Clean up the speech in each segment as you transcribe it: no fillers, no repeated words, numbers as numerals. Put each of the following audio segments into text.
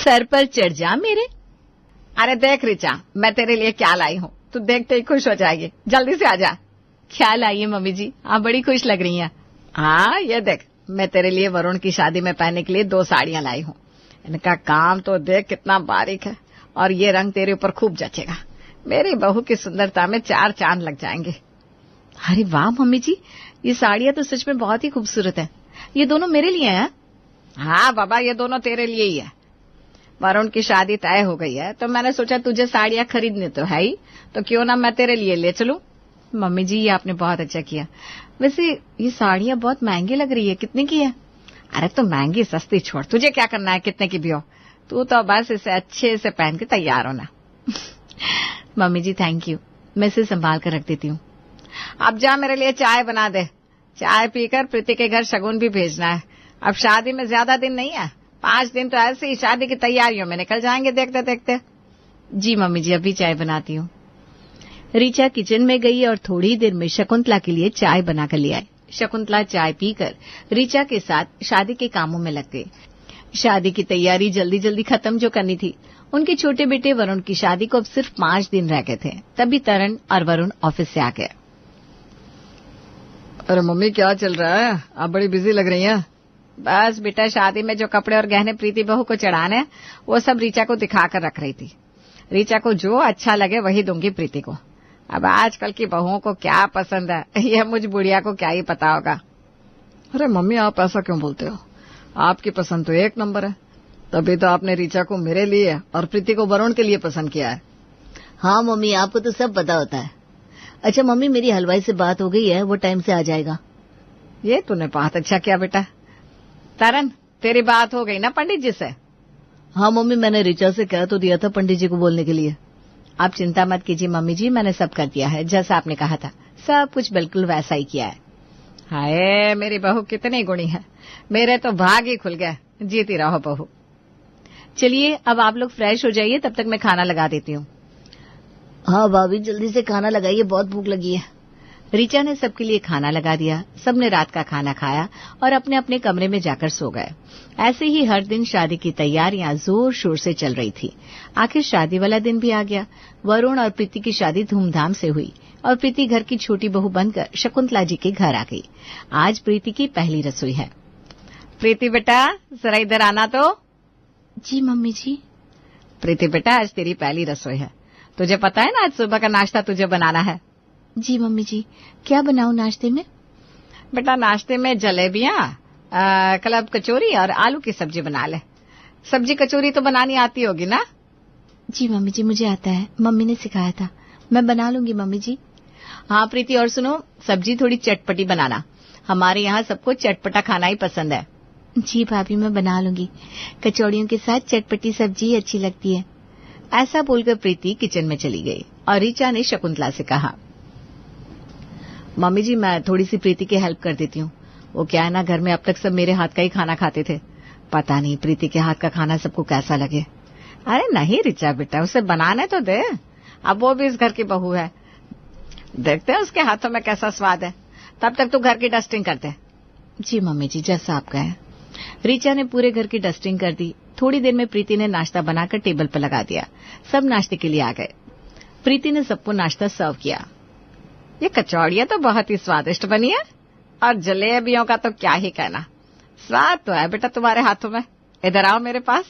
Sir पर चढ़ जा मेरे। अरे देख रिचा, मैं तेरे लिए क्या लाई हूँ, तू देखते ही खुश हो जाएगी, जल्दी से आजा। क्या लाई है मम्मी जी, आप बड़ी खुश लग रही हैं। हाँ ये देख, मैं तेरे लिए वरुण की शादी में पहनने के लिए 2 साड़ियां लाई हूँ। इनका काम तो देख कितना बारीक है, और ये रंग तेरे ऊपर खूब जचेगा। मेरी बहू की सुंदरता में 4 चांद लग जाएंगे। अरे वाह मम्मी जी, ये साड़ियां तो सच में बहुत ही खूबसूरत है। ये दोनों मेरे लिए हैं? हाँ बाबा, ये दोनों तेरे लिए ही है। वरुण की शादी तय हो गई है, तो मैंने सोचा तुझे साड़ियां खरीदनी तो है ही, तो क्यों ना मैं तेरे लिए ले चलूं। मम्मी जी ये आपने बहुत अच्छा किया। वैसे ये साड़ियां बहुत महंगी लग रही है, कितने की है? अरे तो महंगी सस्ती छोड़, तुझे क्या करना है कितने की भी हो, तू तो बस इसे अच्छे से पहन के तैयार होना। मम्मी जी थैंक यू, मैं इसे संभाल कर रख देती हूँ। अब जा मेरे लिए चाय बना दे, चाय पीकर प्रीति के घर शगुन भी भेजना है। अब शादी में ज्यादा दिन नहीं है, 5 दिन तो ऐसे ही शादी की तैयारियों में निकल जाएंगे देखते देखते। जी मम्मी जी, अभी चाय बनाती हूँ। रीचा किचन में गई और थोड़ी देर में शकुंतला के लिए चाय बनाकर ले आई। शकुंतला चाय पीकर रीचा के साथ शादी के कामों में लग गई। शादी की तैयारी जल्दी जल्दी खत्म जो करनी थी। उनके छोटे बेटे वरुण की शादी को अब सिर्फ 5 दिन रह गए थे, तभी तरण और वरुण ऑफिस से आ गए। अरे मम्मी क्या चल रहा है, आप बड़ी बिजी लग रही हैं। बस बेटा, शादी में जो कपड़े और गहने प्रीति बहू को चढ़ाने वो सब रीचा को दिखा कर रख रही थी। रीचा को जो अच्छा लगे वही दूंगी प्रीति को। अब आजकल की बहुओं को क्या पसंद है यह मुझ बुढ़िया को क्या ही पता होगा। अरे मम्मी आप ऐसा क्यों बोलते हो, आपकी पसंद तो 1 नंबर है। तभी तो आपने रीचा को मेरे लिए और प्रीति को वरुण के लिए पसंद किया है। हाँ मम्मी, आपको तो सब पता होता है। अच्छा मम्मी, मेरी हलवाई से बात हो गई है, वो टाइम से आ जाएगा। ये तूने बहुत अच्छा किया बेटा। तरन, तेरी बात हो गई ना पंडित जी से? हाँ मम्मी, मैंने रीचा से कह तो दिया था पंडित जी को बोलने के लिए। आप चिंता मत कीजिए मम्मी जी, मैंने सब कर दिया है जैसा आपने कहा था, सब कुछ बिल्कुल वैसा ही किया है। हाय मेरी बहू कितनी गुणी है, मेरे तो भाग ही खुल गए। जीती रहो बहू। चलिए अब आप लोग फ्रेश हो जाइए, तब तक मैं खाना लगा देती हूँ। हाँ भाभी, जल्दी से खाना लगाइए, बहुत भूख लगी है। रीचा ने सबके लिए खाना लगा दिया। सबने रात का खाना खाया और अपने अपने कमरे में जाकर सो गए। ऐसे ही हर दिन शादी की तैयारियां जोर शोर से चल रही थी। आखिर शादी वाला दिन भी आ गया। वरुण और प्रीति की शादी धूमधाम से हुई और प्रीति घर की छोटी बहू बनकर शकुंतला जी के घर आ गई। आज प्रीति की पहली रसोई है। प्रीति बेटा जरा इधर आना तो। जी मम्मी जी। प्रीति बेटा, आज तेरी पहली रसोई है। तुझे पता है ना आज सुबह का नाश्ता तुझे बनाना है? जी मम्मी जी। क्या बनाऊं नाश्ते में? बेटा नाश्ते में जलेबियां, क्लब कचौरी और आलू की सब्जी बना ले। सब्जी कचौरी तो बनानी आती होगी ना? जी मम्मी जी, मुझे आता है, मम्मी ने सिखाया था, मैं बना लूंगी मम्मी जी। हाँ प्रीति, और सुनो, सब्जी थोड़ी चटपटी बनाना, हमारे यहाँ सबको चटपटा खाना ही पसंद है। जी भाभी, मैं बना लूंगी, कचौड़ियों के साथ चटपटी सब्जी अच्छी लगती है। ऐसा बोलकर प्रीति किचन में चली गई और रीचा ने शकुंतला से कहा, मम्मी जी मैं थोड़ी सी प्रीति की हेल्प कर देती हूँ। वो क्या है ना, घर में अब तक सब मेरे हाथ का ही खाना खाते थे, पता नहीं प्रीति के हाथ का खाना सबको कैसा लगे। अरे नहीं रीचा बेटा, उसे बनाने तो दे, अब वो भी इस घर की बहू है, देखते हैं उसके हाथों में कैसा स्वाद है। तब तक तू घर की डस्टिंग कर दे। जी मम्मी जी, जैसा आप कहें। रीचा ने पूरे घर की डस्टिंग कर दी। थोड़ी देर में प्रीति ने नाश्ता बनाकर टेबल पर लगा दिया। सब नाश्ते के लिए आ गए। प्रीति ने सबको नाश्ता सर्व किया। ये कचौड़ियां तो बहुत ही स्वादिष्ट बनी है, और जलेबियों का तो क्या ही कहना, स्वाद तो है बेटा तुम्हारे हाथों में। इधर आओ मेरे पास,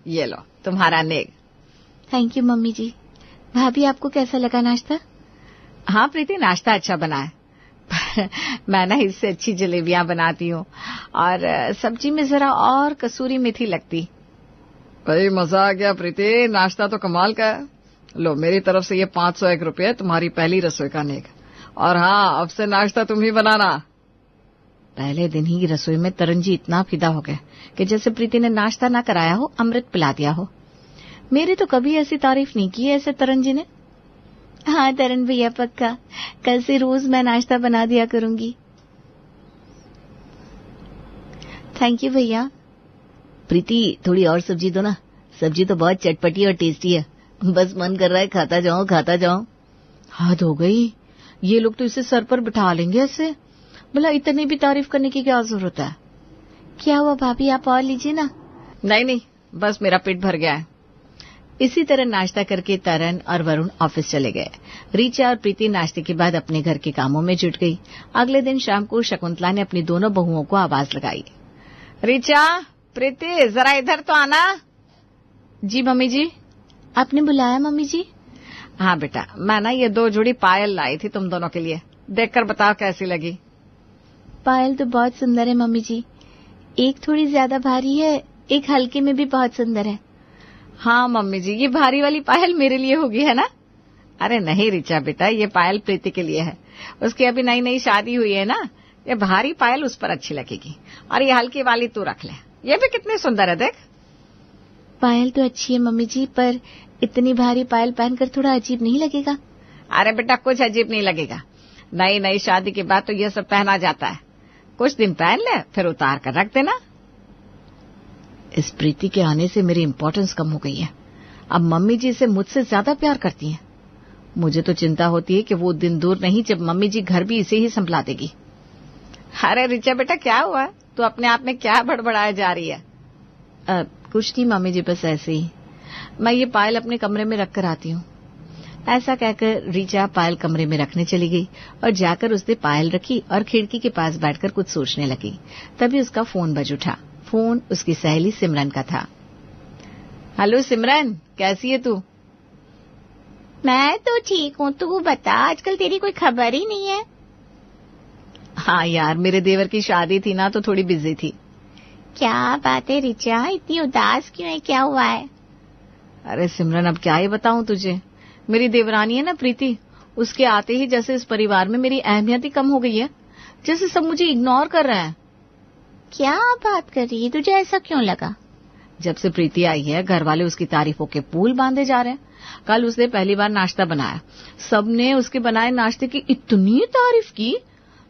ये लो तुम्हारा नेग। थैंक यू मम्मी जी। भाभी आपको कैसा लगा नाश्ता? हाँ प्रीति, नाश्ता अच्छा बना है। मैं ना इससे अच्छी जलेबियां बनाती हूँ, और सब्जी में जरा और कसूरी मेथी लगती। भाई मजा आ गया प्रीति, नाश्ता तो कमाल का है। लो मेरी तरफ से ये 501 रुपये तुम्हारी पहली रसोई का नेक। और हाँ, अब से नाश्ता तुम ही बनाना। पहले दिन ही रसोई में तरन जी इतना फिदा हो गए कि जैसे प्रीति ने नाश्ता ना कराया हो, अमृत पिला दिया हो। मेरी तो कभी ऐसी तारीफ नहीं की है ऐसे तरन जी ने। हाँ तरन भैया, पक्का कल से रोज मैं नाश्ता बना दिया करूंगी। थैंक यू भैया। प्रीति थोड़ी और सब्जी दो ना, सब्जी तो बहुत चटपटी और टेस्टी है, बस मन कर रहा है खाता जाओ खाता जाओ। हद हो गई, ये लोग तो इसे सर पर बिठा लेंगे ऐसे। भला इतनी भी तारीफ करने की क्या जरूरत है? क्या हुआ भाभी, आप और लीजिए ना। नहीं नहीं, बस मेरा पेट भर गया है। इसी तरह नाश्ता करके तरन और वरुण ऑफिस चले गए। रीचा और प्रीति नाश्ते के बाद अपने घर के कामों में जुट गई। अगले दिन शाम को शकुंतला ने अपनी दोनों बहुओं को आवाज लगाई। रीचा, प्रीति, जरा इधर तो आना। जी मम्मी जी। आपने बुलाया मम्मी जी? हाँ बेटा, मैं ना ये 2 जोड़ी पायल लाई थी तुम दोनों के लिए, देखकर बताओ कैसी लगी। पायल तो बहुत सुंदर है मम्मी जी। एक थोड़ी ज्यादा भारी है, एक हल्के में भी बहुत सुंदर है। हाँ मम्मी जी, ये भारी वाली पायल मेरे लिए होगी, है ना? अरे नहीं रीचा बेटा, ये पायल प्रीति के लिए है। उसकी अभी नई नई शादी हुई है ना, ये भारी पायल उस पर अच्छी लगेगी। और ये हल्की वाली तू रख ले, ये भी कितनी सुंदर है, देख। पायल तो अच्छी है मम्मी जी, पर इतनी भारी पायल पहनकर थोड़ा अजीब नहीं लगेगा? अरे बेटा, कुछ अजीब नहीं लगेगा। नई नई शादी के बाद तो ये सब पहना जाता है। कुछ दिन पहन ले, फिर उतार कर रख देना। इस प्रीति के आने से मेरी इम्पोर्टेंस कम हो गई है। अब मम्मी जी से मुझसे ज्यादा प्यार करती हैं। मुझे तो चिंता होती है कि वो दिन दूर नहीं जब मम्मी जी घर भी इसे ही संभला देगी। अरे रीचा बेटा, क्या हुआ? तू अपने आप में क्या बड़बड़ाए जा रही है? कुछ नहीं मम्मी जी, बस ऐसे ही। मैं ये पायल अपने कमरे में रख कर आती हूँ। ऐसा कहकर रीचा पायल कमरे में रखने चली गई और जाकर उसने पायल रखी और खिड़की के पास बैठकर कुछ सोचने लगी। तभी उसका फोन बज उठा। फोन उसकी सहेली सिमरन का था। हेलो सिमरन, कैसी है तू? मैं तो ठीक हूँ, तू बता, आजकल तेरी कोई खबर ही नहीं है। हाँ यार, मेरे देवर की शादी थी ना, तो थोड़ी बिजी थी। क्या बात है रीचा, इतनी उदास क्यों है, क्या हुआ है? अरे सिमरन, अब क्या ही बताऊं तुझे। मेरी देवरानी है ना प्रीति, उसके आते ही जैसे इस परिवार में मेरी अहमियत ही कम हो गई है। जैसे सब मुझे इग्नोर कर रहे हैं। क्या बात कर रही है, तुझे ऐसा क्यों लगा? जब से प्रीति आई है, घर वाले उसकी तारीफों के पुल बांधे जा रहे हैं। कल उसने पहली बार नाश्ता बनाया, सबने उसके बनाए नाश्ते की इतनी तारीफ की,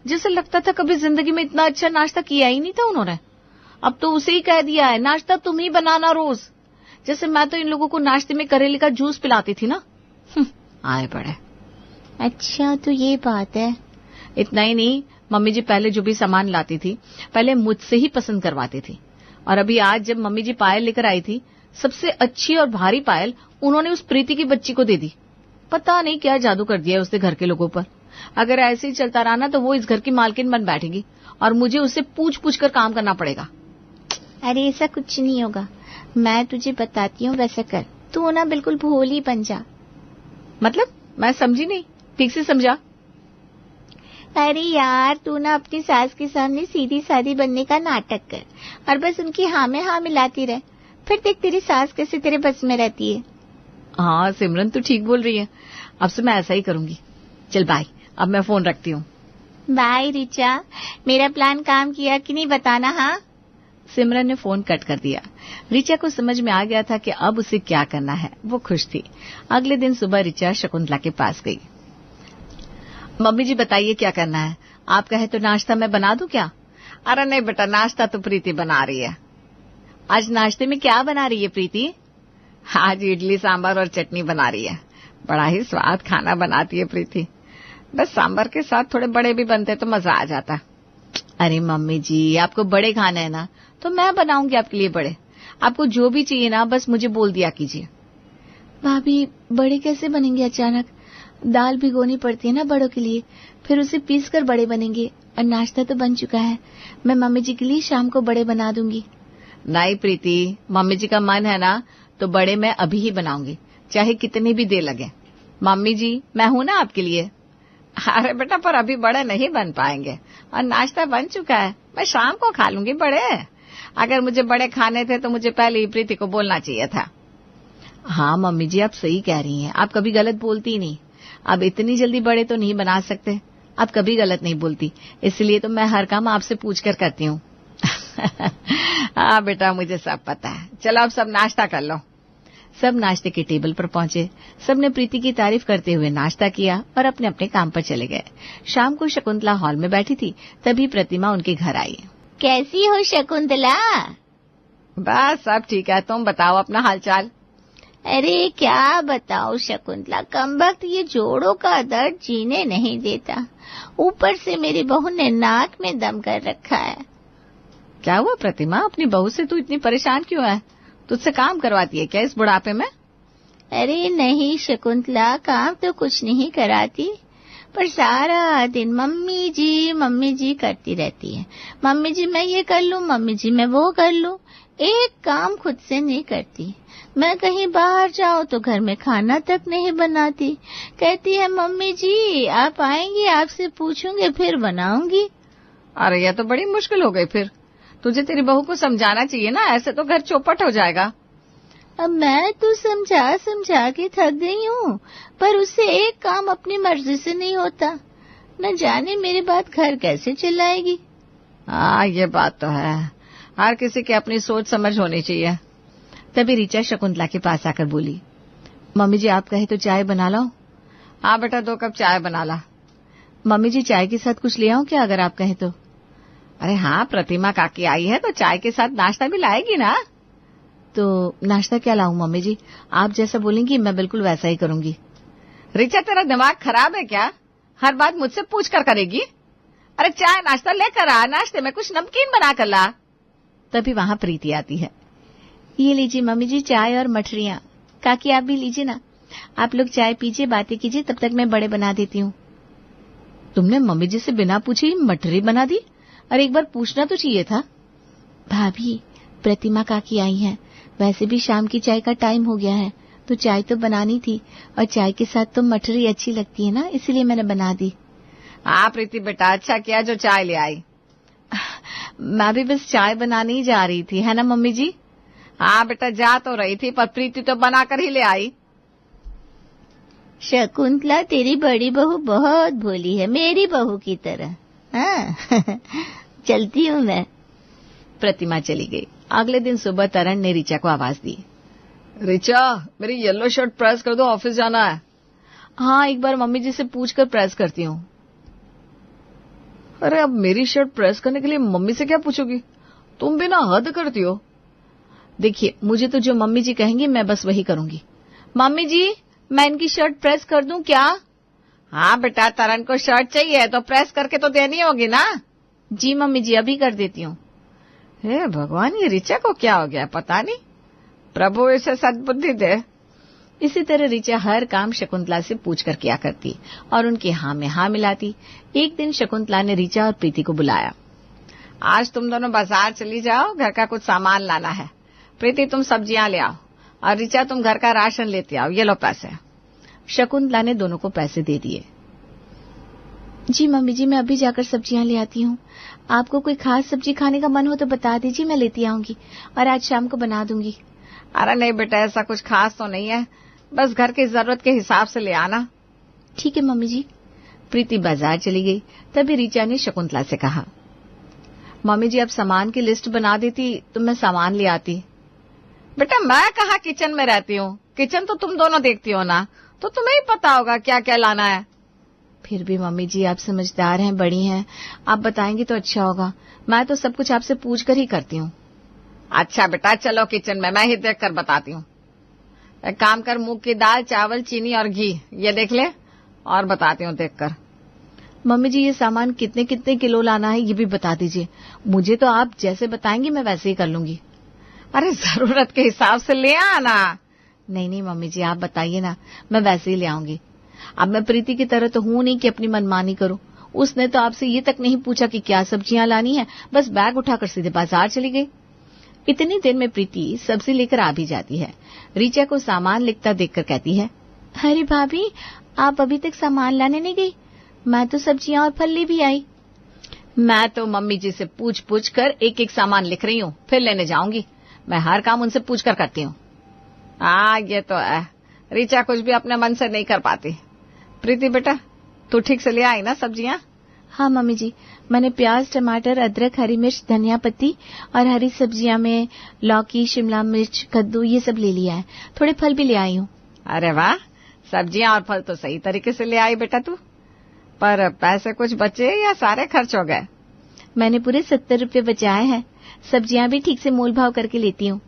जैसे लगता था कभी जिंदगी में इतना अच्छा नाश्ता किया ही नहीं था उन्होंने। अब तो उसे ही कह दिया है, नाश्ता तुम ही बनाना रोज। जैसे मैं तो इन लोगों को नाश्ते में करेले का जूस पिलाती थी ना। आए पड़े। अच्छा, तो ये बात है। इतना ही नहीं, मम्मी जी पहले जो भी सामान लाती थी, पहले मुझसे ही पसंद करवाती थी। और अभी आज जब मम्मी जी पायल लेकर आई थी, सबसे अच्छी और भारी पायल उन्होंने उस प्रीति की बच्ची को दे दी। पता नहीं क्या जादू कर दिया उसने घर के लोगों पर। अगर ऐसे ही चलता रहा ना, तो वो इस घर की मालकिन बन बैठेगी और मुझे उससे पूछ पूछ कर काम करना पड़ेगा। अरे ऐसा कुछ नहीं होगा, मैं तुझे बताती हूँ, वैसा कर। तू ना बिल्कुल भोली बन जा। मतलब? मैं समझी नहीं, ठीक से समझा। अरे यार, तू ना अपनी सास के सामने सीधी सादी बनने का नाटक कर और बस उनकी हाँ में हाँ मिलाती रहे। फिर देख तेरी सास कैसे तेरे बस में रहती है। हाँ सिमरन, तू ठीक बोल रही है। अब से मैं ऐसा ही करूंगी। चल बाय, अब मैं फोन रखती हूँ। बाय रीचा, मेरा प्लान काम किया कि नहीं बताना। हाँ। सिमरन ने फोन कट कर दिया। रीचा को समझ में आ गया था कि अब उसे क्या करना है। वो खुश थी। अगले दिन सुबह रीचा शकुंतला के पास गई। मम्मी जी बताइए क्या करना है? आप कहे तो नाश्ता मैं बना दूं क्या? अरे नहीं बेटा, नाश्ता तो प्रीति बना रही है। आज नाश्ते में क्या बना रही है प्रीति? आज इडली सांभर और चटनी बना रही है। बड़ा ही स्वाद खाना बनाती है प्रीति। बस सांभर के साथ थोड़े बड़े भी बनते तो मजा आ जाता। अरे मम्मी जी, आपको बड़े खाने हैं ना, तो मैं बनाऊंगी आपके लिए बड़े। आपको जो भी चाहिए ना, बस मुझे बोल दिया कीजिए। भाभी, बड़े कैसे बनेंगे अचानक? दाल भिगोनी पड़ती है ना बड़ों के लिए, फिर उसे पीस कर बड़े बनेंगे। और नाश्ता तो बन चुका है, मैं मम्मी जी के लिए शाम को बड़े बना दूंगी। नहीं प्रीति, मम्मी जी का मन है ना, तो बड़े मैं अभी ही बनाऊंगी, चाहे कितनी भी देर लगे। मम्मी जी, मैं हूं ना आपके लिए। अरे बेटा, पर अभी बड़े नहीं बन पाएंगे और नाश्ता बन चुका है। मैं शाम को खा लूंगी बड़े। अगर मुझे बड़े खाने थे तो मुझे पहले ही प्रीति को बोलना चाहिए था। हाँ मम्मी जी, आप सही कह रही हैं। आप कभी गलत बोलती ही नहीं। अब इतनी जल्दी बड़े तो नहीं बना सकते। आप कभी गलत नहीं बोलती, इसलिए तो मैं हर काम आपसे पूछ कर करती हूँ। हाँ बेटा, मुझे सब पता है। चलो अब सब नाश्ता कर लो। सब नाश्ते के टेबल पर पहुंचे। सबने प्रीति की तारीफ करते हुए नाश्ता किया और अपने अपने काम पर चले गए। शाम को शकुंतला हॉल में बैठी थी, तभी प्रतिमा उनके घर आई। कैसी हो शकुंतला? बस सब ठीक है, तुम बताओ अपना हालचाल। अरे क्या बताओ शकुंतला, कमबख्त ये जोड़ों का दर्द जीने नहीं देता। ऊपर से मेरी बहू ने नाक में दम कर रखा है। क्या हुआ प्रतिमा? अपनी बहू से तू इतनी परेशान क्यों है? तुझसे काम करवाती है क्या इस बुढ़ापे में? अरे नहीं शकुंतला, काम तो कुछ नहीं कराती, पर सारा दिन मम्मी जी करती रहती है। मम्मी जी मैं ये कर लूं, मम्मी जी मैं वो कर लूं, एक काम खुद से नहीं करती। मैं कहीं बाहर जाऊं तो घर में खाना तक नहीं बनाती। कहती है मम्मी जी आप आएंगी, आपसे पूछूंगी फिर बनाऊंगी। अरे यह तो बड़ी मुश्किल हो गई। फिर तुझे तेरी बहू को समझाना चाहिए ना, ऐसे तो घर चौपट हो जाएगा। अब मैं तो समझा के थक गई हूँ, पर उससे एक काम अपनी मर्जी से नहीं होता। न जाने मेरी बात घर कैसे चलाएगी। हाँ ये बात तो है, हर किसी की अपनी सोच समझ होनी चाहिए। तभी ऋचा शकुंतला के पास आकर बोली, मम्मी जी आप कहे तो चाय बना लाओ। हाँ बेटा 2 कप चाय बना ला। मम्मी जी चाय के साथ कुछ ले आऊं क्या अगर आप कहें तो? अरे हाँ, प्रतिमा काकी आई है तो चाय के साथ नाश्ता भी लाएगी ना। तो नाश्ता क्या लाऊं मम्मी जी? आप जैसा बोलेंगी मैं बिल्कुल वैसा ही करूंगी। ऋचा तेरा दिमाग खराब है क्या? हर बात मुझसे पूछ कर करेगी। अरे चाय नाश्ता लेकर आ, नाश्ते में कुछ नमकीन बना कर ला। तभी वहां प्रीति आती है। ये लीजिए मम्मी जी चाय और मठरियां। काकी आप भी लीजिए ना, आप लोग चाय पीजिए, बातें कीजिए, तब तक मैं बड़े बना देती हूँ। तुमने मम्मी जी से बिना पूछे मठरी बना दी? अरे एक बार पूछना तो चाहिए था। भाभी प्रतिमा काकी आई हैं, वैसे भी शाम की चाय का टाइम हो गया है, तो चाय तो बनानी थी, और चाय के साथ तो मठरी अच्छी लगती है ना, इसीलिए मैंने बना दी। हाँ प्रीति बेटा, अच्छा किया जो चाय ले आई। मैं भी बस चाय बनाने ही जा रही थी, है ना मम्मी जी? हाँ बेटा जा तो रही थी, पर प्रीति तो बनाकर ही ले आई। शकुंतला तेरी बड़ी बहू बहुत भोली है, मेरी बहू की तरह। हाँ चलती हूँ मैं। प्रतिमा चली गई। अगले दिन सुबह तरण ने ऋचा को आवाज दी, ऋचा मेरी येलो शर्ट प्रेस कर दो, ऑफिस जाना है। हाँ एक बार मम्मी जी से पूछकर प्रेस करती हूँ। अरे अब मेरी शर्ट प्रेस करने के लिए मम्मी से क्या पूछोगी? तुम भी ना हद करती हो। देखिए मुझे तो जो मम्मी जी कहेंगी मैं बस वही करूंगी। मम्मी जी मैं इनकी शर्ट प्रेस कर दूं क्या? हाँ बेटा, तरण को शर्ट चाहिए तो प्रेस करके तो देनी होगी ना। जी मम्मी जी अभी कर देती हूँ। हे भगवान, ये ऋचा को क्या हो गया पता नहीं, प्रभु इसे सद्बुद्धि दे। इसी तरह ऋचा हर काम शकुंतला से पूछकर किया करती और उनकी हाँ में हाँ मिलाती। एक दिन शकुंतला ने ऋचा और प्रीति को बुलाया। आज तुम दोनों बाजार चली जाओ, घर का कुछ सामान लाना है। प्रीति तुम सब्जियां ले आओ और ऋचा तुम घर का राशन लेती आओ। ये लो पैसे। शकुंतला ने दोनों को पैसे दे दिए। जी मम्मी जी मैं अभी जाकर सब्जियां ले आती हूँ। आपको कोई खास सब्जी खाने का मन हो तो बता दीजिए, मैं लेती आऊंगी और आज शाम को बना दूंगी। अरे नहीं बेटा, ऐसा कुछ खास तो नहीं है, बस घर की जरूरत के हिसाब से ले आना। ठीक है मम्मी जी। प्रीति बाजार चली गई। तभी ऋचा ने शकुंतला से कहा, मम्मी जी आप सामान की लिस्ट बना देती तो मैं सामान ले आती। बेटा मैं कहाँ किचन में रहती हूँ, किचन तो तुम दोनों देखती हो ना, तो तुम्हें ही पता होगा क्या क्या लाना है। फिर भी मम्मी जी आप समझदार हैं, बड़ी हैं, आप बताएंगी तो अच्छा होगा। मैं तो सब कुछ आपसे पूछ कर ही करती हूँ। अच्छा बेटा चलो किचन में, मैं ही देख कर बताती हूँ। एक काम कर, मूंग की दाल, चावल, चीनी और घी ये देख ले और बताती हूँ देख कर। मम्मी जी ये सामान कितने कितने किलो लाना है ये भी बता दीजिए। मुझे तो आप जैसे बताएंगी मैं वैसे ही कर लूंगी। अरे जरूरत के हिसाब से ले आना। नहीं नहीं मम्मी जी आप बताइए ना, मैं वैसे ही ले आऊंगी। अब मैं प्रीति की तरह तो हूं नहीं कि अपनी मनमानी करूं। उसने तो आपसे ये तक नहीं पूछा कि क्या सब्जियां लानी है, बस बैग उठाकर सीधे बाजार चली गई। इतनी देर में प्रीति सब्जी लेकर आ भी जाती है। ऋचा को सामान लिखता देखकर कहती है, अरे भाभी आप अभी तक सामान लाने नहीं गई? मैं तो सब्जियां और फल ले भी आई। मैं तो मम्मी जी से पूछ पूछ कर एक एक सामान लिख रही हूँ, फिर लेने जाऊंगी। मैं हर काम उनसे पूछ कर करती हूँ। हाँ ये तो है, ऋचा कुछ भी अपने मन से नहीं कर पाती। प्रीति बेटा तू ठीक से ले आई ना सब्जियां? हाँ मम्मी जी, मैंने प्याज, टमाटर, अदरक, हरी मिर्च, धनिया पत्ती और हरी सब्जियां में लौकी, शिमला मिर्च, कद्दू ये सब ले लिया है। थोड़े फल भी ले आई हूँ। अरे वाह, सब्जियां और फल तो सही तरीके से ले आई बेटा तू। पर पैसे कुछ बचे या सारे खर्च हो गए? मैंने पूरे 70 रुपये बचाए हैं। सब्जियां भी ठीक से मोल भाव करके लेती हूँ।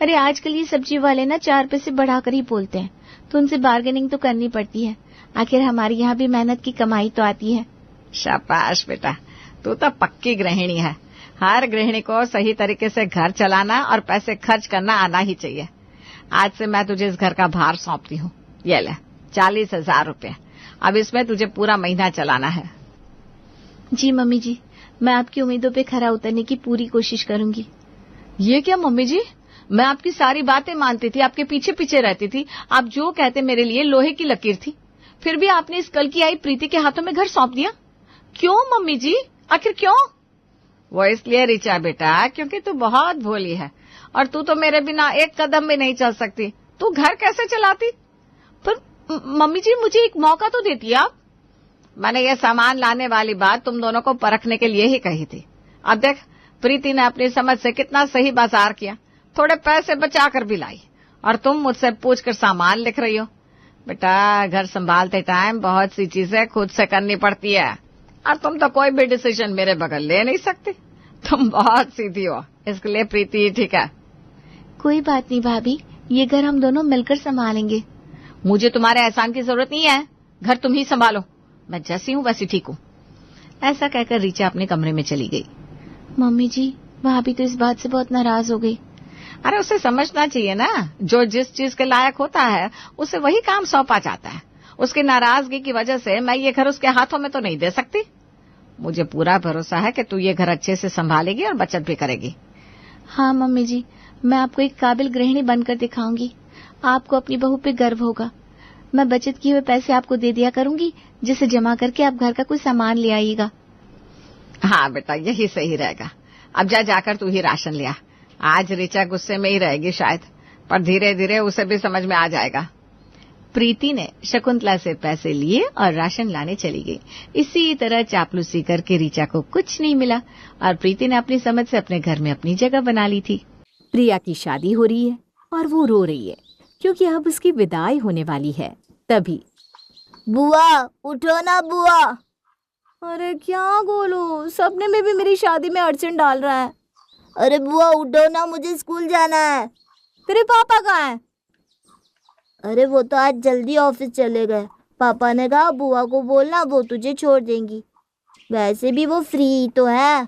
अरे आजकल ये सब्जी वाले ना 4 पैसे बढ़ाकर ही बोलते हैं, तो उनसे बार्गेनिंग तो करनी पड़ती है। आखिर हमारे यहाँ भी मेहनत की कमाई तो आती है। शाबाश बेटा, तू तो पक्की गृहिणी है। हर गृहिणी को सही तरीके से घर चलाना और पैसे खर्च करना आना ही चाहिए। आज से मैं तुझे इस घर का भार सौंपती हूँ। ये ले 40,000 रुपए, अब इसमें तुझे पूरा महीना चलाना है। जी मम्मी जी, मैं आपकी उम्मीदों पे खरा उतरने की पूरी कोशिश करूंगी। ये क्या मम्मी जी, मैं आपकी सारी बातें मानती थी, आपके पीछे पीछे रहती थी, आप जो कहते मेरे लिए लोहे की लकीर थी, फिर भी आपने इस कल की आई प्रीति के हाथों में घर सौंप दिया। क्यों मम्मी जी, आखिर क्यों? वो इसलिए रिचा बेटा क्योंकि तू बहुत भोली है और तू तो मेरे बिना एक कदम भी नहीं चल सकती। तू घर कैसे चलाती? पर मम्मी जी, मुझे एक मौका तो देती आप। मैंने ये सामान लाने वाली बात तुम दोनों को परखने के लिए ही कही थी। अब देख, प्रीति ने अपनी समझ से कितना सही बाजार किया, थोड़े पैसे बचा कर भी लाई, और तुम मुझसे पूछकर सामान लिख रही हो। बेटा, घर संभालते टाइम बहुत सी चीजें खुद से करनी पड़ती है, और तुम तो कोई भी डिसीजन मेरे बगैर ले नहीं सकती। तुम बहुत सीधी हो, इसके लिए प्रीति ठीक है। कोई बात नहीं भाभी, ये घर हम दोनों मिलकर संभालेंगे। मुझे तुम्हारे एहसान की जरूरत नहीं है, घर तुम ही संभालो, मैं जैसी हूँ वैसी ठीक हूँ। ऐसा कहकर रिचा अपने कमरे में चली गई। मम्मी जी, भाभी तो इस बात से बहुत नाराज हो गई। अरे उसे समझना चाहिए ना, जो जिस चीज के लायक होता है उसे वही काम सौंपा जाता है। उसकी नाराजगी की वजह से मैं ये घर उसके हाथों में तो नहीं दे सकती। मुझे पूरा भरोसा है कि तू ये घर अच्छे से संभालेगी और बचत भी करेगी। हाँ मम्मी जी, मैं आपको एक काबिल गृहिणी बनकर दिखाऊंगी। आपको अपनी बहू पे गर्व होगा। मैं बचत किए हुए पैसे आपको दे दिया करूंगी, जिसे जमा करके आप घर का कोई सामान ले आइएगा। हाँ बेटा, यही सही रहेगा। अब जाकर तू ही राशन ले आ। आज रिचा गुस्से में ही रहेगी शायद, पर धीरे धीरे उसे भी समझ में आ जाएगा। प्रीति ने शकुंतला से पैसे लिए और राशन लाने चली गई। इसी तरह चापलूसी करके रिचा को कुछ नहीं मिला और प्रीति ने अपनी समझ से अपने घर में अपनी जगह बना ली थी। प्रिया की शादी हो रही है और वो रो रही है क्योंकि अब उसकी विदाई होने वाली है। तभी बुआ, उठो ना बुआ। अरे क्या गोलू, सपने में भी मेरी शादी में अड़चन डाल रहा है। अरे बुआ उठो ना, मुझे स्कूल जाना है। तेरे पापा कहाँ हैं? अरे वो तो आज जल्दी ऑफिस चले गए। पापा ने कहा बुआ को बोलना, वो तुझे छोड़ देंगी। वैसे भी वो फ्री तो है।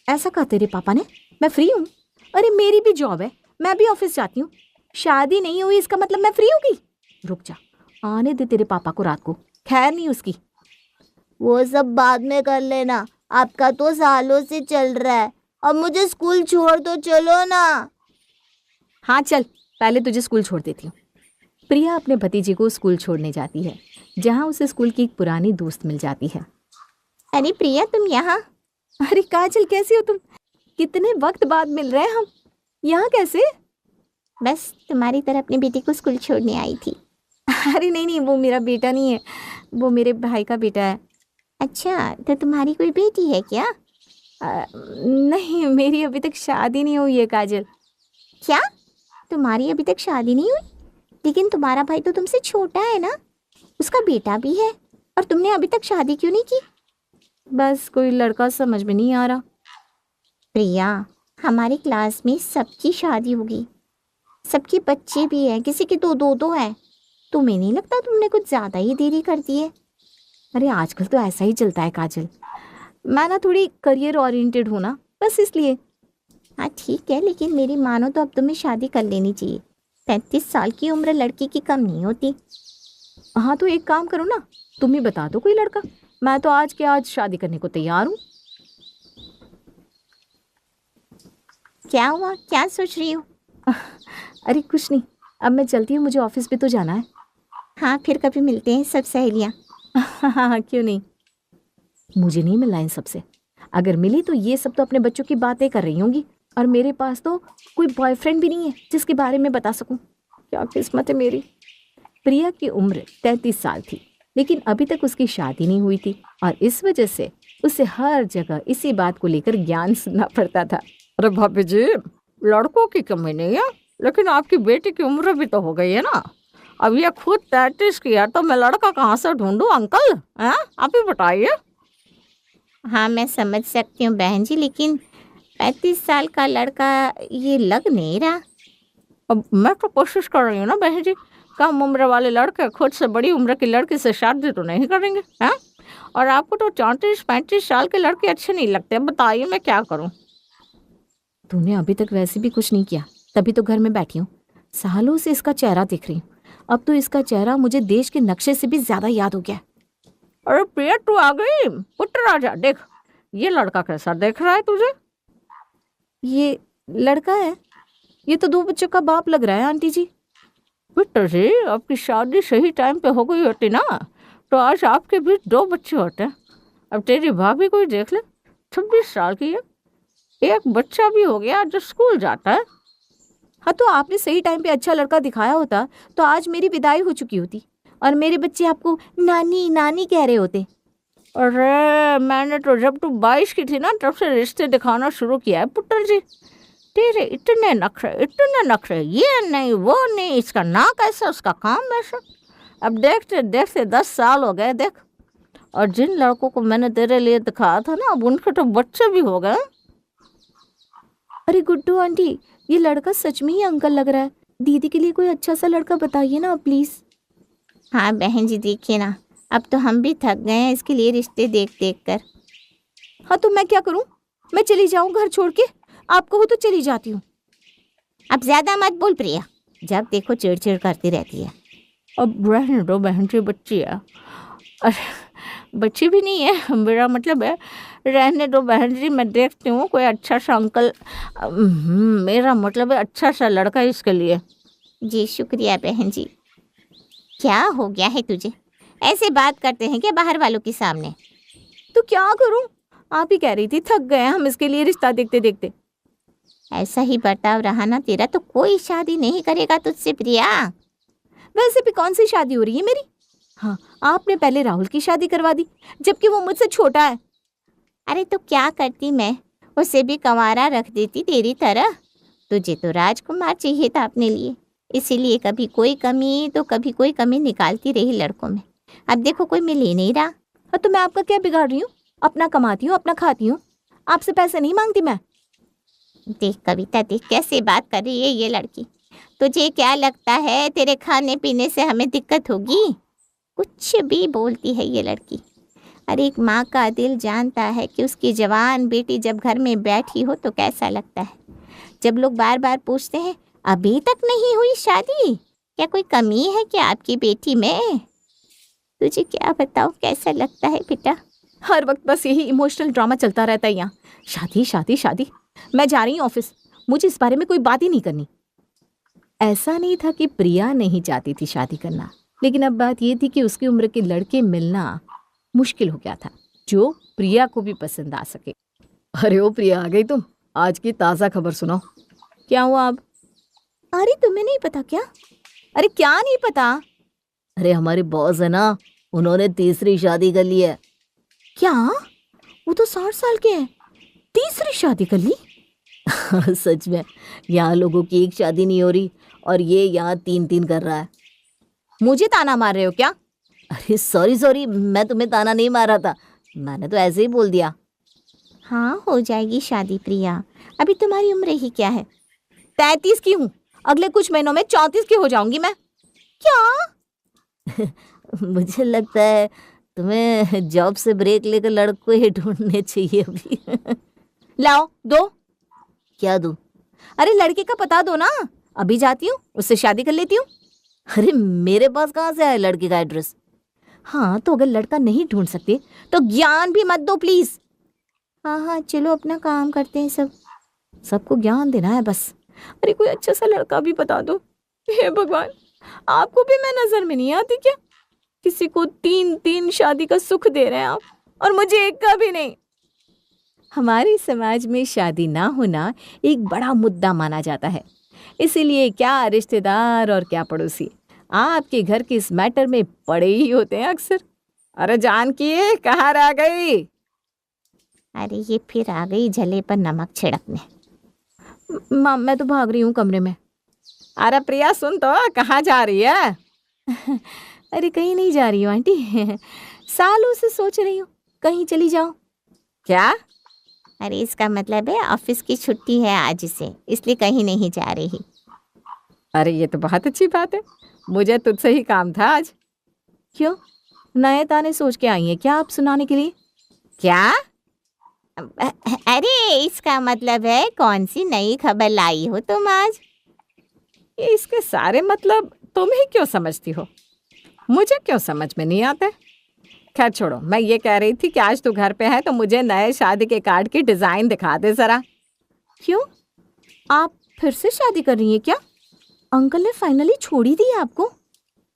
ऐसा कहा तेरे पापा ने? मैं फ्री हूँ? अरे मेरी भी जॉब है, मैं भी ऑफिस जाती हूँ। शादी नहीं हुई इसका मतलब मैं फ्री होगी? रुक जा, आने दे तेरे पापा को रात को। खैर नहीं उसकी। वो सब बाद में कर लेना, आपका तो सालों से चल रहा है। अब मुझे स्कूल छोड़ तो चलो ना। हाँ चल, पहले तुझे स्कूल छोड़ देती हूँ। प्रिया अपने भतीजे को स्कूल छोड़ने जाती है, जहाँ उसे स्कूल की एक पुरानी दोस्त मिल जाती है। अरे प्रिया, तुम यहाँ? अरे काजल, कैसी हो तुम? कितने वक्त बाद मिल रहे हैं हम। यहाँ कैसे? बस तुम्हारी तरह अपनी बेटी को स्कूल छोड़ने आई थी। अरे नहीं, वो मेरा बेटा नहीं है, वो मेरे भाई का बेटा है। अच्छा, तो तुम्हारी कोई बेटी है क्या? नहीं, मेरी अभी तक शादी नहीं हुई है काजल। क्या? तुम्हारी अभी तक शादी नहीं हुई? लेकिन तुम्हारा भाई तो तुमसे छोटा है ना, उसका बेटा भी है, और तुमने अभी तक शादी क्यों नहीं की? बस कोई लड़का समझ में नहीं आ रहा। प्रिया, हमारी क्लास में सबकी शादी होगी, सबके बच्चे भी हैं, किसी के दो हैं। तुम्हें नहीं लगता तुमने कुछ ज्यादा ही देरी कर दी है? अरे आजकल तो ऐसा ही चलता है काजल, मैं ना थोड़ी करियर ओरिएंटेड हूँ ना, बस इसलिए। हाँ ठीक है, लेकिन मेरी मानो तो अब तुम्हें शादी कर लेनी चाहिए। 35 साल की उम्र लड़की की कम नहीं होती। हाँ तो एक काम करो ना, तुम ही बता दो कोई लड़का, मैं तो आज के आज शादी करने को तैयार हूँ। क्या हुआ, क्या सोच रही हो? अरे कुछ नहीं, अब मैं चलती हूँ, मुझे ऑफिस पे तो जाना है। हाँ फिर कभी मिलते हैं सब सहेलियाँ। हाँ क्यों नहीं, मुझे नहीं मिलना इन सबसे। अगर मिली तो ये सब तो अपने बच्चों की बातें कर रही होंगी, और मेरे पास तो कोई बॉयफ्रेंड भी नहीं है जिसके बारे में बता सकूं। क्या किस्मत है मेरी। प्रिया की उम्र 33 साल थी, लेकिन अभी तक उसकी शादी नहीं हुई थी, और इस वजह से उसे हर जगह इसी बात को लेकर ज्ञान सुनना पड़ता था। अरे भाभी जी, लड़कों की कमी नहीं है, लेकिन आपकी बेटी की उम्र भी तो हो गई है ना। अब ये खुद 33 की है, तो मैं लड़का कहाँ से ढूंढूं अंकल? हैं, आप ही बताइए। हाँ मैं समझ सकती हूँ बहन जी, लेकिन 35 साल का लड़का ये लग नहीं रहा। अब मैं तो कोशिश कर रही हूँ ना बहन जी, कम उम्र वाले लड़के खुद से बड़ी उम्र की लड़की से शादी तो नहीं करेंगे हैं? और आपको तो 34-35 साल के लड़के अच्छे नहीं लगते। बताइए मैं क्या करूं? तूने अभी तक वैसे भी कुछ नहीं किया, तभी तो घर में बैठी हूँ। सालों से इसका चेहरा देख रही हूँ, अब तो इसका चेहरा मुझे देश के नक्शे से भी ज्यादा याद हो गया। अरे प्रिया तू आ गई। पुत्र राजा देख, ये लड़का कैसा देख रहा है तुझे? ये लड़का है? ये तो 2 बच्चों का बाप लग रहा है आंटी जी। पुत्र जी, आपकी शादी सही टाइम पे हो गई होती ना तो आज आपके बीच 2 बच्चे होते। अब तेरी भाभी को ही देख ले, 26 साल की है, एक बच्चा भी हो गया जो स्कूल जाता है। हाँ, तो आपने सही टाइम पे अच्छा लड़का दिखाया होता तो आज मेरी विदाई हो चुकी होती और मेरे बच्चे आपको नानी नानी कह रहे होते। अरे मैंने तो जब तू 22 की थी ना तब से रिश्ते दिखाना शुरू किया है पुत्र जी। तेरे इतने नखरे, ये नहीं वो नहीं, इसका नाक ऐसा उसका काम ऐसा। अब देखते देखते 10 साल हो गए देख, और जिन लड़कों को मैंने तेरे लिए दिखाया था ना अब उनके तो बच्चे भी हो गए। अरे गुड्डू आंटी, ये लड़का सच में ही अंकल लग रहा है। दीदी के लिए कोई अच्छा सा लड़का बताइए ना प्लीज। हाँ बहन जी देखिए ना, अब तो हम भी थक गए हैं इसके लिए रिश्ते देख देख कर। हाँ तो मैं क्या करूं? मैं चली जाऊं घर छोड़ के? आप कहो तो चली जाती हूँ। अब ज्यादा मत बोल प्रिया, जब देखो चिड़चिड़ करती रहती है। अब रहने दो बहन जी, बच्ची है। अरे बच्ची भी नहीं है, मेरा मतलब है रहने दो बहन जी, मैं देखती हूँ कोई अच्छा सा अंकल, मेरा मतलब है अच्छा सा लड़का इसके लिए। जी शुक्रिया बहन जी। क्या हो गया है तुझे? ऐसे बात करते हैं क्या बाहर वालों के सामने? तो क्या करूं? आप ही कह रही थी थक गए हम इसके लिए रिश्ता देखते देखते। ऐसा ही बर्ताव रहा ना तेरा तो कोई शादी नहीं करेगा तुझसे प्रिया। वैसे भी कौन सी शादी हो रही है मेरी? हाँ, आपने पहले राहुल की शादी करवा दी जबकि वो मुझसे छोटा है। अरे तो क्या करती मैं, उसे भी कंवारा रख देती तेरी तरह। तुझे तो राजकुमार चाहिए था अपने लिए, इसीलिए कभी कोई कमी तो कभी कोई कमी निकालती रही लड़कों में। अब देखो कोई मिल ही नहीं रहा। तो मैं आपका क्या बिगाड़ रही हूँ? अपना कमाती हूँ, अपना खाती हूँ, आपसे पैसे नहीं मांगती मैं। देख कविता, देख कैसे बात कर रही है ये लड़की। तुझे क्या लगता है तेरे खाने पीने से हमें दिक्कत होगी? कुछ भी बोलती है ये लड़की। अरे एक माँ का दिल जानता है कि उसकी जवान बेटी जब घर में बैठी हो तो कैसा लगता है। जब लोग बार बार पूछते हैं अभी तक नहीं हुई शादी, क्या कोई कमी है क्या आपकी बेटी में? तुझे क्या बताऊँ कैसा लगता है बेटा। हर वक्त बस यही इमोशनल ड्रामा चलता रहता है यहाँ। शादी शादी शादी। मैं जा रही हूँ ऑफिस, मुझे इस बारे में कोई बात ही नहीं करनी। ऐसा नहीं था कि प्रिया नहीं चाहती थी शादी करना, लेकिन अब बात ये थी कि उसकी उम्र के लड़के मिलना मुश्किल हो गया था जो प्रिया को भी पसंद आ सके। अरे ओ प्रिया, आ गई तुम? आज की ताज़ा खबर सुनाओ। क्या हुआ अब? अरे तुम्हें नहीं पता क्या? अरे क्या नहीं पता? अरे हमारे बॉस है ना, उन्होंने तीसरी शादी कर ली है। क्या? वो तो 60 साल के हैं, तीसरी शादी कर ली? सच में, यहाँ लोगों की एक शादी नहीं हो रही और ये यहाँ 3-3 कर रहा है। मुझे ताना मार रहे हो क्या? अरे सॉरी, मैं तुम्हें ताना नहीं मार रहा था, मैंने तो ऐसे ही बोल दिया। हाँ हो जाएगी शादी प्रिया, अभी तुम्हारी उम्र ही क्या है? 33 की हूँ, अगले कुछ महीनों में 34 की हो जाऊंगी मैं। क्या? मुझे लगता है तुम्हें जॉब से ब्रेक लेकर लड़कों ही ढूंढने चाहिए अभी। लाओ दो। क्या दूं? अरे लड़के का पता दो ना, अभी जाती हूँ उससे शादी कर लेती हूँ। अरे मेरे पास कहाँ से है लड़के का एड्रेस? हाँ तो अगर लड़का नहीं ढूंढ सकते तो ज्ञान भी मत दो प्लीज। हाँ चलो अपना काम करते हैं सब। सबको ज्ञान देना है बस। अरे कोई अच्छा सा लड़का भी बता दो। हे भगवान, आपको भी मैं नजर में नहीं आती क्या? किसी को 3-3 शादी का सुख दे रहे हैं आप और मुझे एक का भी नहीं। हमारे समाज में शादी ना होना एक बड़ा मुद्दा माना जाता है, इसीलिए क्या रिश्तेदार और क्या पड़ोसी आपके घर के इस मैटर में पड़े ही होते हैं अक्सर। अरे जानकी कहाँ रह गई? अरे ये फिर आ गई झले पर नमक छिड़कने। माँ मैं तो भाग रही हूँ कमरे में। अरे प्रिया सुन तो, कहाँ जा रही है? अरे कहीं नहीं जा रही हूँ आंटी, सालों से सोच रही हूँ कहीं चली जाऊँ। क्या? अरे इसका मतलब है ऑफिस की छुट्टी है आज से, इसलिए कहीं नहीं जा रही। अरे ये तो बहुत अच्छी बात है, मुझे तुझसे ही काम था आज। क्यों? नए ताने सोच के आई हैं क्या आप सुनाने के लिए? क्या? अरे इसका मतलब है कौन सी नई खबर लाई हो तुम आज? ये इसके सारे मतलब तुम ही क्यों समझती हो, मुझे क्यों समझ में नहीं आते। खैर छोड़ो, मैं ये कह रही थी कि आज तू घर पे है तो मुझे नए शादी के कार्ड की डिजाइन दिखा दे जरा। क्यों, आप फिर से शादी कर रही हैं क्या? अंकल ने फाइनली छोड़ ही दी है आपको?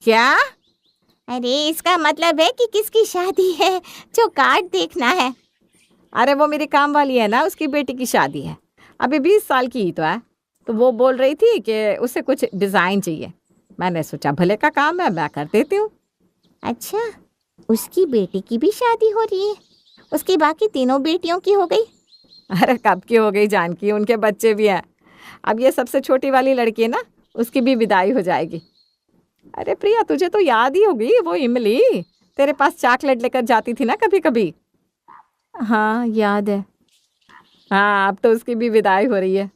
क्या? अरे इसका मतलब है कि किसकी शादी है जो कार्ड देखना है? अरे वो मेरी काम वाली है ना, उसकी बेटी की शादी है, अभी 20 साल की ही तो है। तो वो बोल रही थी कि उसे कुछ डिजाइन चाहिए। मैंने सोचा भले का काम है, मैं कर देती हूँ। अच्छा, उसकी बेटी की भी शादी हो रही है? उसकी बाकी तीनों बेटियों की हो गई? अरे कब की हो गई जानकी, उनके बच्चे भी हैं। अब ये सबसे छोटी वाली लड़की है ना, उसकी भी विदाई हो जाएगी। अरे प्रिया, तुझे तो याद ही होगी वो इमली तेरे पास चॉकलेट लेकर जाती थी ना कभी कभी। हाँ याद है। हाँ, अब तो उसकी भी विदाई हो रही है।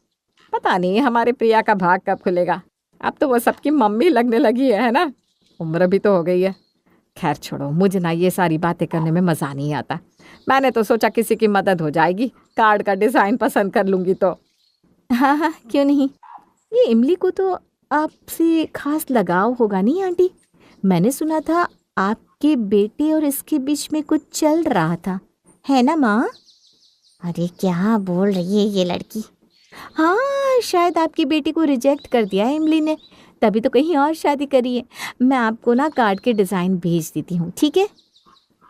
पता नहीं हमारे प्रिया का भाग कब खुलेगा। अब तो वो सबकी मम्मी लगने लगी है ना, उम्र भी तो हो गई है। खैर छोड़ो, मुझे ना ये सारी बातें करने में मज़ा नहीं आता। मैंने तो सोचा किसी की मदद हो जाएगी, कार्ड का डिज़ाइन पसंद कर लूँगी तो। हाँ हाँ, क्यों नहीं। ये इमली को तो आपसे खास लगाव होगा नहीं आंटी? मैंने सुना था आपके बेटे और इसके बीच में कुछ चल रहा था, है ना माँ? अरे क्या बोल रही है ये लड़की? हाँ, शायद आपकी बेटी को रिजेक्ट कर दिया है इमली ने, तभी तो कहीं और शादी करी है। मैं आपको ना कार्ड के डिज़ाइन भेज देती हूँ, ठीक है?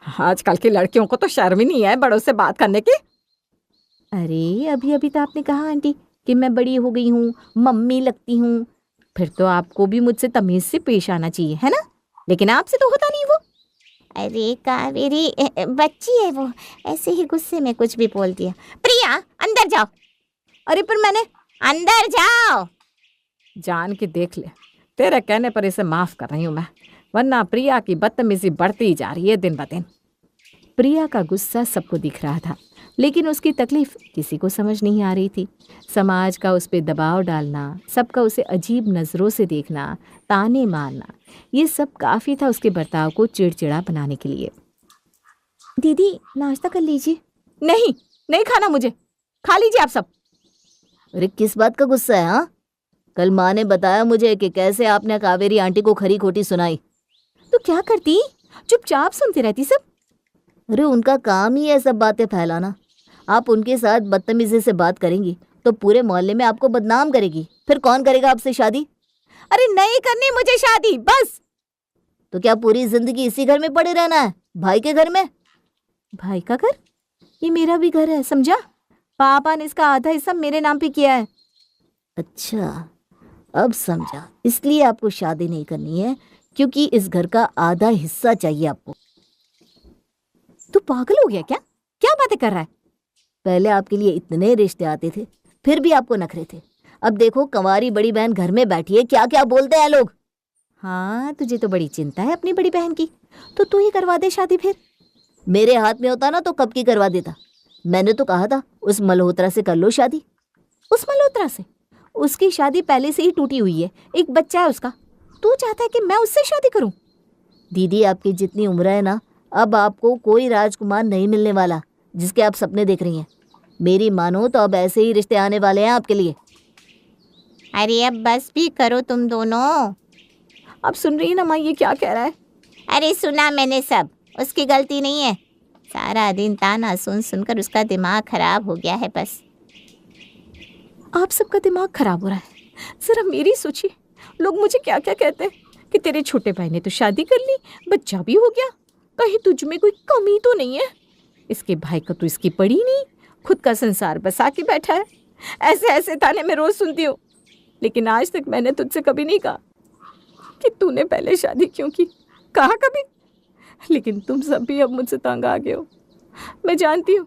आजकल की लड़कियों को तो शर्म ही नहीं है बड़ों से बात करने की। अरे अभी अभी तो आपने कहा आंटी कि मैं बड़ी हो गई हूँ, मम्मी लगती हूँ, फिर तो आपको भी मुझसे तमीज़ से पेश आना चाहिए, है ना? लेकिन आपसे तो होता नहीं वो। अरे कावेरी बच्ची है वो, ऐसे ही गुस्से में कुछ भी बोल दिया। प्रिया अंदर जाओ। अरे पर मैंने। अंदर जाओ। जान के देख ले, तेरे कहने पर इसे माफ़ कर रही हूँ मैं, वरना प्रिया की बदतमीजी बढ़ती ही जा रही है दिन ब दिन। प्रिया का गुस्सा सबको दिख रहा था, लेकिन उसकी तकलीफ किसी को समझ नहीं आ रही थी। समाज का उस पर दबाव डालना, सबका उसे अजीब नज़रों से देखना, ताने मारना, ये सब काफ़ी था उसके बर्ताव को चिड़चिड़ा बनाने के लिए। दीदी नाश्ता कर लीजिए। नहीं, नहीं खाना मुझे, खा लीजिए आप सब। अरे किस बात का गुस्सा है? हाँ, कल माँ ने बताया मुझे कि कैसे आपने कावेरी आंटी को खरी खोटी सुनाई। तो क्या करती, चुपचाप सुनती रहती सब। अरे उनका काम ही है सब बातें फैलाना। आप उनके साथ बदतमीजी से बात करेंगी तो पूरे मोहल्ले में आपको बदनाम करेगी, फिर कौन करेगा आपसे शादी? अरे नहीं करनी मुझे शादी, बस। तो क्या पूरी जिंदगी इसी घर में पड़े रहना है, भाई के घर में? भाई का घर? ये मेरा भी घर है, समझा? पापा ने इसका आधा हिस्सा मेरे नाम पे किया है। अच्छा, अब समझा। इसलिए आपको शादी नहीं करनी है, क्योंकि इस घर का आधा हिस्सा चाहिए आपको। तू पागल हो गया क्या? क्या बातें कर रहा है? पहले आपके लिए इतने रिश्ते आते थे, फिर भी आपको नखरे थे। अब देखो, कंवारी बड़ी बहन घर में बैठी है, क्या क्या बोलते हैं लोग। हाँ, तुझे तो बड़ी चिंता है अपनी बड़ी बहन की, तो तू ही करवा दे शादी फिर। मेरे हाथ में होता ना तो कब की करवा देता। मैंने तो कहा था उस मल्होत्रा से कर लो शादी। उस मल्होत्रा से? उसकी शादी पहले से ही टूटी हुई है, एक बच्चा है उसका। तू चाहता है कि मैं उससे शादी करूं? दीदी, आपकी जितनी उम्र है ना, अब आपको कोई राजकुमार नहीं मिलने वाला जिसके आप सपने देख रही हैं। मेरी मानो तो अब ऐसे ही रिश्ते आने वाले हैं आपके लिए। अरे अब बस भी करो तुम दोनों। अब सुन रही है ना माँ ये क्या कह रहा है? अरे सुना मैंने सब, उसकी गलती नहीं है। सारा दिन ताना सुन सुनकर उसका दिमाग खराब हो गया है बस। आप सबका दिमाग खराब हो रहा है। जरा मेरी सोचिए, लोग मुझे क्या क्या कहते हैं कि तेरे छोटे भाई ने तो शादी कर ली, बच्चा भी हो गया, कहीं तुझ में कोई कमी तो नहीं है। इसके भाई को तो इसकी पड़ी नहीं, खुद का संसार बसा के बैठा है। ऐसे ऐसे ताने मैं रोज सुनती हूँ, लेकिन आज तक मैंने तुझसे कभी नहीं कहा कि तूने पहले शादी क्यों की। कहा कभी? लेकिन तुम सब भी अब मुझसे तंग आ गए हो, मैं जानती हूँ।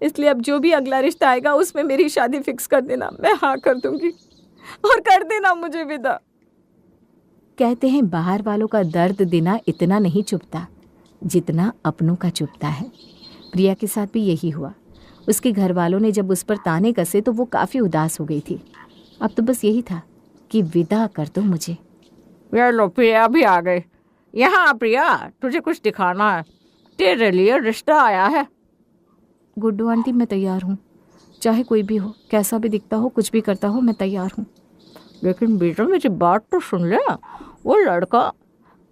इसलिए अब जो भी अगला रिश्ता आएगा उसमें मेरी शादी फिक्स कर देना, मैं हाँ कर दूंगी, और कर देना मुझे विदा। कहते हैं बाहर वालों का दर्द देना इतना नहीं चुभता जितना अपनों का चुभता है। प्रिया के साथ भी यही हुआ। उसके घर वालों ने जब उस पर ताने कसे तो वो काफ़ी उदास हो गई थी। अब तो बस यही था कि विदा कर दो मुझे। ये लो, प्रिया भी आ गए। यहाँ आ प्रिया, तुझे कुछ दिखाना है, तेरे लिए रिश्ता आया है। गुड्डू आंटी मैं तैयार हूँ, चाहे कोई भी हो, कैसा भी दिखता हो, कुछ भी करता हो, मैं तैयार हूँ। लेकिन बेटा मेरी बात तो सुन ले, वो लड़का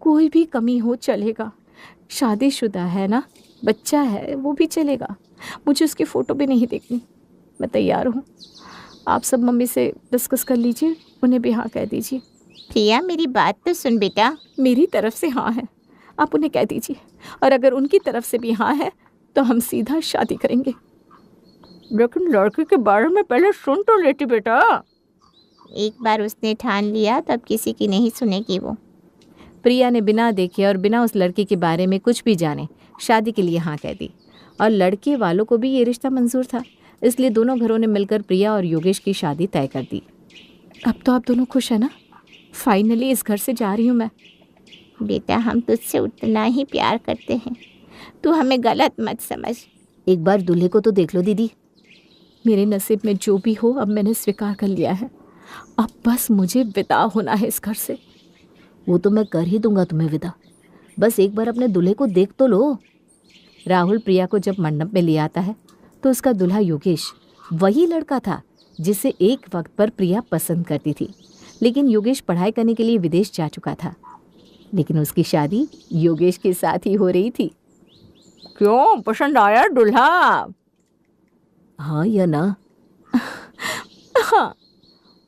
कोई भी कमी हो चलेगा, शादीशुदा है ना, बच्चा है, वो भी चलेगा। मुझे उसकी फ़ोटो भी नहीं देखनी, मैं तैयार हूँ। आप सब मम्मी से डिस्कस कर लीजिए, उन्हें भी हाँ कह दीजिए। प्रिया मेरी बात तो सुन बेटा। मेरी तरफ से हाँ है, आप उन्हें कह दीजिए, और अगर उनकी तरफ से भी हाँ है तो हम सीधा शादी करेंगे। लेकिन लड़की के बारे में पहले सुन तो लेती बेटा। एक बार उसने ठान लिया तब किसी की नहीं सुनेगी वो। प्रिया ने बिना देखे और बिना उस लड़के के बारे में कुछ भी जाने शादी के लिए हाँ कह दी, और लड़के वालों को भी ये रिश्ता मंजूर था, इसलिए दोनों घरों ने मिलकर प्रिया और योगेश की शादी तय कर दी। अब तो आप दोनों खुश हैं ना? फाइनली इस घर से जा रही हूँ मैं। बेटा हम तुझसे उतना ही प्यार करते हैं, तू हमें गलत मत समझ। एक बार दूल्हे को तो देख लो दीदी। मेरे नसीब में जो भी हो अब मैंने स्वीकार कर लिया है, अब बस मुझे विदा होना है इस घर से। वो तो मैं कर ही दूंगा तुम्हें विदा, बस एक बार अपने दूल्हे को देख तो लो। राहुल प्रिया को जब मंडप में ले आता है तो उसका दूल्हा योगेश वही लड़का था जिसे एक वक्त पर प्रिया पसंद करती थी, लेकिन योगेश पढ़ाई करने के लिए विदेश जा चुका था। लेकिन उसकी शादी योगेश के साथ ही हो रही थी। क्यों, पसंद आया दूल्हा? हाँ या ना? हाँ,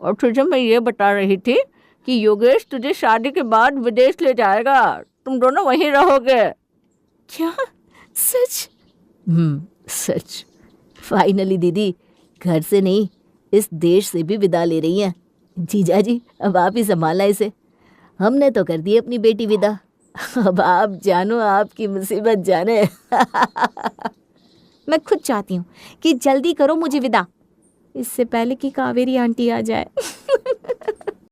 और तुझे मैं ये बता रही थी कि योगेश तुझे शादी के बाद विदेश ले जाएगा, तुम दोनों वहीं रहोगे। क्या? सच? सच। फाइनली दीदी घर से नहीं, इस देश से भी विदा ले रही हैं। जीजा जी अब आप ही संभालना इसे, हमने तो कर दी अपनी बेटी विदा, अब आप जानो आपकी मुसीबत जाने। मैं खुद चाहती हूँ कि जल्दी करो मुझे विदा, इससे पहले कि कावेरी आंटी आ जाए।